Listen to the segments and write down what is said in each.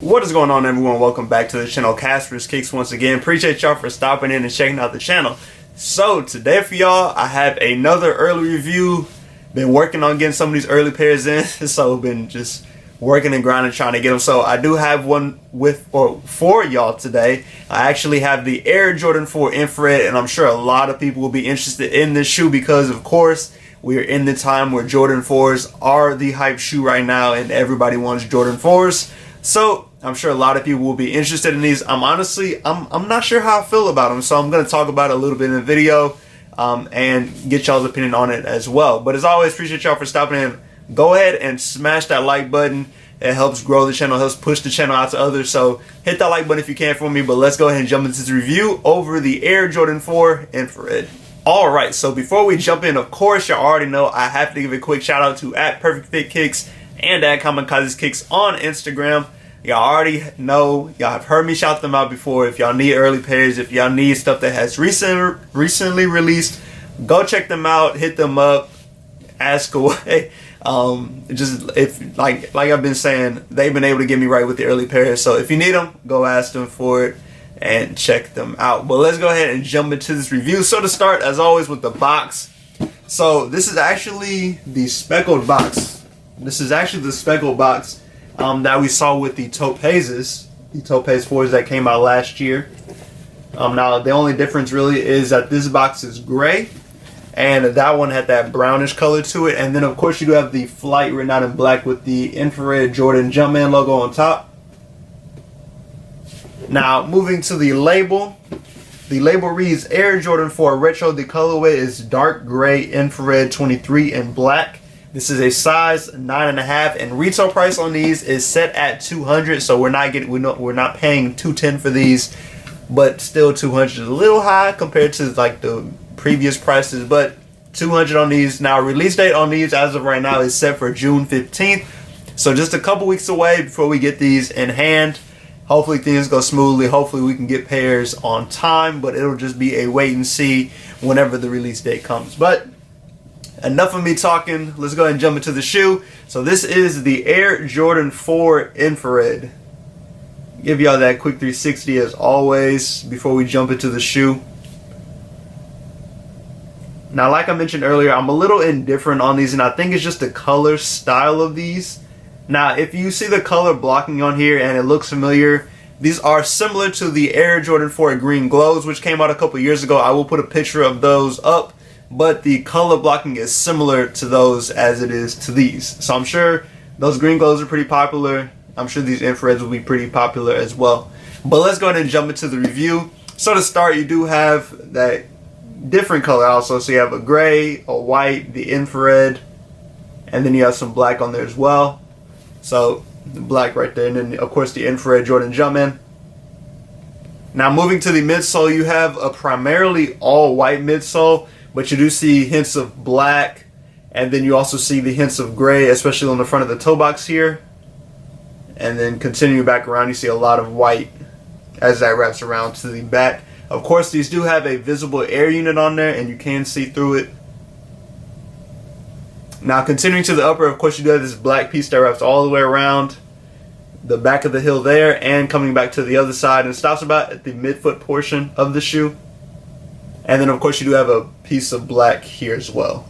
What is going on, everyone? Welcome back to the channel, Casper's Kicks once again. Appreciate y'all for stopping in and checking out the channel. So today for y'all, I have another early review. Been working on getting some of these early pairs in, so been just working and grinding trying to get them. So I do have one for y'all today. I actually have the Air Jordan 4 Infrared, and I'm sure a lot of people will be interested in this shoe because, of course, we are in the time where Jordan 4s are the hype shoe right now, and everybody wants Jordan 4s. So I'm sure a lot of people will be interested in these. I'm not sure how I feel about them, so I'm going to talk about it a little bit in the video and get y'all's opinion on it as well. But as always, appreciate y'all for stopping in. Go ahead and smash that like button. It helps grow the channel, helps push the channel out to others. So hit that like button if you can for me. But let's go ahead and jump into this review over the Air Jordan 4 Infrared. Alright, so before we jump in, of course, y'all already know I have to give a quick shout out to @PerfectFitKicks and @KamikazeKicks on Instagram. Y'all already know, y'all have heard me shout them out before. If y'all need early pairs, if y'all need stuff that has recently released, go check them out, hit them up, ask away. Just if like I've been saying, they've been able to get me right with the early pairs. So if you need them, go ask them for it and check them out. But let's go ahead and jump into this review. So to start, as always, with the box. So this is actually the speckled box. This is actually the speckled box that we saw with the Topazes, the Topaz 4s that came out last year. Now the only difference really is that this box is gray, and that one had that brownish color to it. And then of course you do have the Flight written out in black with the Infrared Jordan Jumpman logo on top. Now moving to the label. The label reads Air Jordan 4 Retro. The colorway is dark gray, infrared 23, and black. This is a size 9.5, and retail price on these is set at $200. So we're not paying $210 for these, but still $200 is a little high compared to like the previous prices. But $200 on these. Now release date on these as of right now is set for June 15th. So just a couple weeks away before we get these in hand. Hopefully things go smoothly. Hopefully we can get pairs on time, but it'll just be a wait and see whenever the release date comes. But enough of me talking. Let's go ahead and jump into the shoe. So this is the Air Jordan 4 Infrared. Give y'all that quick 360 as always before we jump into the shoe. Now, like I mentioned earlier, I'm a little indifferent on these, and I think it's just the color style of these. Now, if you see the color blocking on here and it looks familiar, these are similar to the Air Jordan 4 Green Glows, which came out a couple years ago. I will put a picture of those up, but the color blocking is similar to those as it is to these. So I'm sure those Green Glows are pretty popular. I'm sure these Infrareds will be pretty popular as well. But let's go ahead and jump into the review. So to start, you do have that different color also. So you have a gray, a white, the infrared, and then you have some black on there as well. So the black right there, and then of course the Infrared Jordan Jumpman. Now moving to the midsole, you have a primarily all white midsole, but you do see hints of black, and then you also see the hints of gray, especially on the front of the toe box here. And then continuing back around, you see a lot of white as that wraps around to the back. Of course, these do have a visible air unit on there, and you can see through it. Now continuing to the upper, of course you do have this black piece that wraps all the way around the back of the heel there, and coming back to the other side, and stops about at the midfoot portion of the shoe. And then of course you do have a piece of black here as well.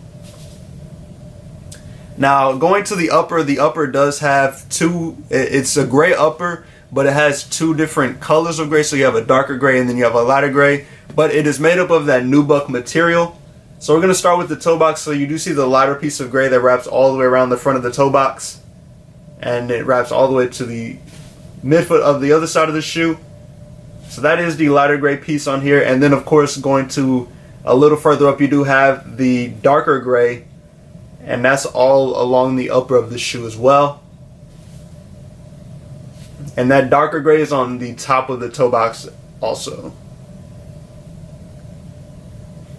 Now going to the upper does have it's a gray upper, but it has two different colors of gray. So you have a darker gray and then you have a lighter gray, but it is made up of that nubuck material. So we're going to start with the toe box. So you do see the lighter piece of gray that wraps all the way around the front of the toe box, and it wraps all the way to the midfoot of the other side of the shoe. So that is the lighter gray piece on here. And then of course going to a little further up, you do have the darker gray, and that's all along the upper of the shoe as well. And that darker gray is on the top of the toe box also.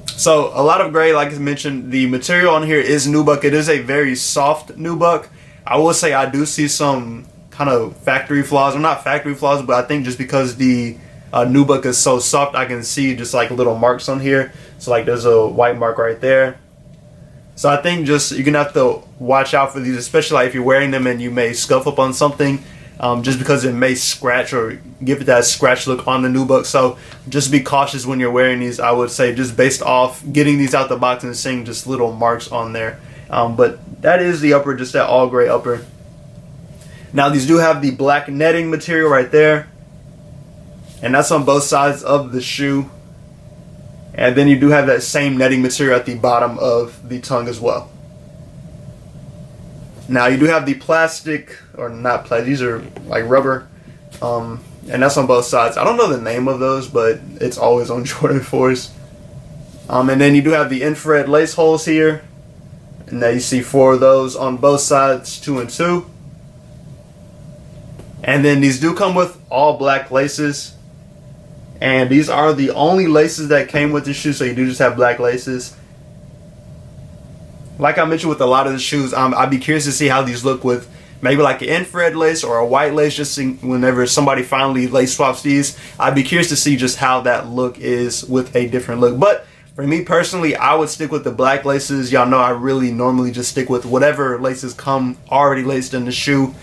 So a lot of gray, like I mentioned. The material on here is nubuck. It is a very soft nubuck. I will say I do see some kind of factory flaws. Well, not factory flaws, but I think just because the nubuck is so soft, I can see just like little marks on here. So like there's a white mark right there. So I think just you're gonna have to watch out for these, especially like if you're wearing them and you may scuff up on something. just because it may scratch or give it that scratch look on the nubuck. So just be cautious when you're wearing these, I would say, just based off getting these out the box and seeing just little marks on there. But that is the upper, just that all gray upper. Now these do have the black netting material right there, and that's on both sides of the shoe. And then you do have that same netting material at the bottom of the tongue as well. Now you do have the plastic, or not plastic, these are like rubber, and that's on both sides. I don't know the name of those, but it's always on Jordan 4s. And then you do have the infrared lace holes here, and now you see 4 of those on both sides, 2 and 2. And then these do come with all black laces, and these are the only laces that came with the shoe, so you do just have black laces. Like I mentioned with a lot of the shoes, I'd be curious to see how these look with maybe like an infrared lace or a white lace, just whenever somebody finally lace swaps these. I'd be curious to see just how that look is with a different look. But for me personally, I would stick with the black laces. Y'all know I really normally just stick with whatever laces come already laced in the shoe,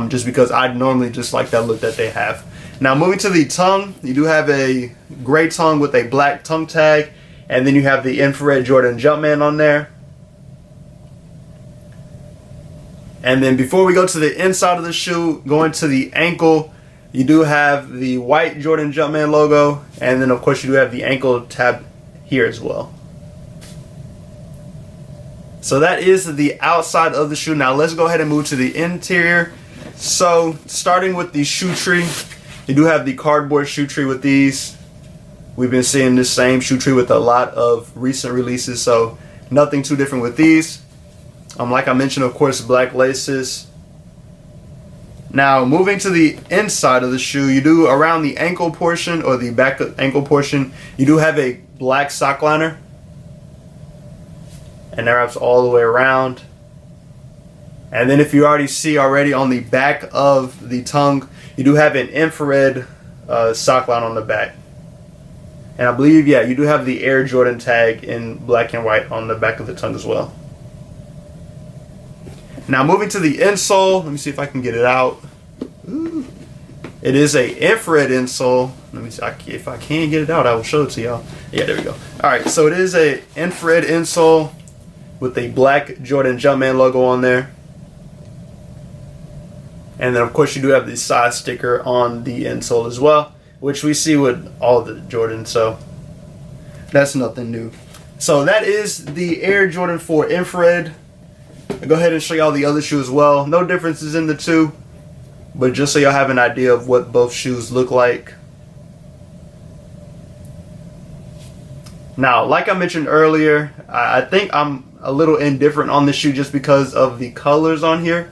just because I normally just like that look that they have. Now moving to the tongue, you do have a gray tongue with a black tongue tag, and then you have the infrared Jordan Jumpman on there. And then before we go to the inside of the shoe, going to the ankle, you do have the white Jordan Jumpman logo, and then of course you do have the ankle tab here as well. So that is the outside of the shoe. Now let's go ahead and move to the interior. So starting with the shoe tree, you do have the cardboard shoe tree with these. We've been seeing this same shoe tree with a lot of recent releases, so nothing too different with these. Like I mentioned, of course, black laces. Now moving to the inside of the shoe, you do around the ankle portion, or the back ankle portion, you do have a black sock liner, and that wraps all the way around. And then if you already see already on the back of the tongue, you do have an infrared sock line on the back. And I believe, yeah, you do have the Air Jordan tag in black and white on the back of the tongue as well. Now moving to the insole, let me see if I can get it out. Ooh. It is a infrared insole. Let me see if I can get it out. I will show it to y'all. Yeah, there we go. All right, so it is a infrared insole with a black Jordan Jumpman logo on there. And then of course you do have the size sticker on the insole as well, which we see with all the Jordans, so that's nothing new. So that is the Air Jordan 4 infrared. I'll go ahead and show y'all the other shoe as well. No differences in the two, but just so y'all have an idea of what both shoes look like. Now, like I mentioned earlier, I think I'm a little indifferent on this shoe just because of the colors on here.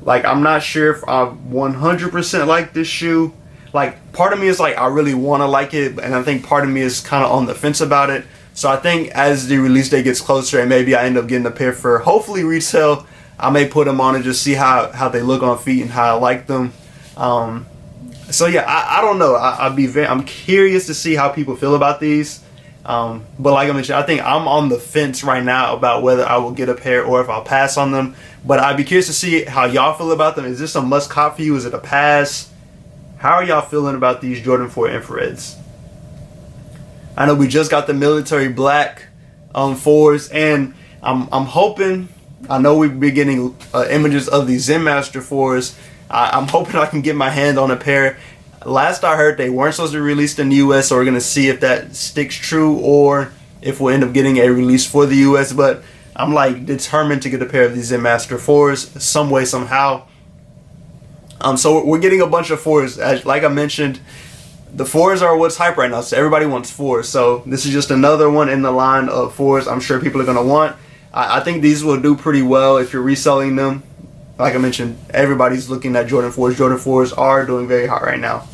Like, I'm not sure if I 100% like this shoe. Like, part of me is like, I really want to like it, and I think part of me is kind of on the fence about it. So I think as the release date gets closer and maybe I end up getting a pair for hopefully resale, I may put them on and just see how they look on feet and how I like them. So yeah, I don't know. I'm curious to see how people feel about these. But like I mentioned, I think I'm on the fence right now about whether I will get a pair or if I'll pass on them. But I'd be curious to see how y'all feel about them. Is this a must cop for you? Is it a pass? How are y'all feeling about these Jordan 4 infrareds? I know we just got the military black 4s, and I'm hoping, I know we've been getting images of the Zen Master 4s. I'm hoping I can get my hand on a pair. Last I heard, they weren't supposed to be released in the US, so we're going to see if that sticks true or if we'll end up getting a release for the US. But I'm like determined to get a pair of these Zen Master 4s some way, somehow. So we're getting a bunch of 4s. Like I mentioned, the 4s are what's hype right now, so everybody wants 4s. So this is just another one in the line of 4s I'm sure people are going to want. I think these will do pretty well if you're reselling them. Like I mentioned, everybody's looking at Jordan 4s. Jordan 4s are doing very hot right now.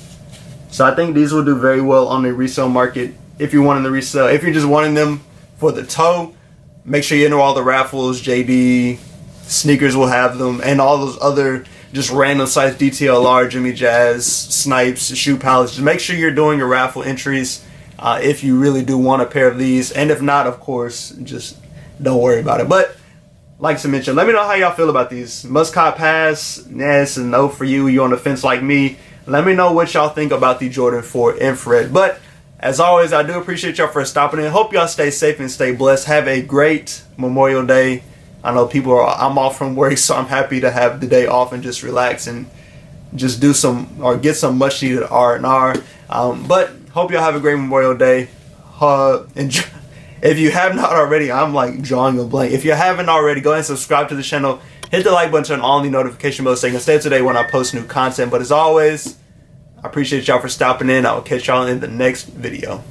So I think these will do very well on the resale market if you're wanting to resell. If you're just wanting them for the toe, make sure you enter all the raffles. JD, Sneakers will have them, and all those other just random sites, DTLR, Jimmy Jazz, Snipes, Shoe Palace. Just make sure you're doing your raffle entries if you really do want a pair of these. And if not, of course, just don't worry about it. But like to mention, let me know how y'all feel about these. Must-cop pass, yes and no for you. You on the fence like me. Let me know what y'all think about the Jordan 4 Infrared. But as always, I do appreciate y'all for stopping in. Hope y'all stay safe and stay blessed. Have a great Memorial Day. I know I'm off from work, so I'm happy to have the day off and just relax and just do some or get some much needed R&R. But hope y'all have a great Memorial Day. Enjoy. If you have not already, I'm like drawing a blank. If you haven't already, go ahead and subscribe to the channel. Hit the like button, turn on the notification bell so you can stay up to date when I post new content. But as always, I appreciate y'all for stopping in. I will catch y'all in the next video.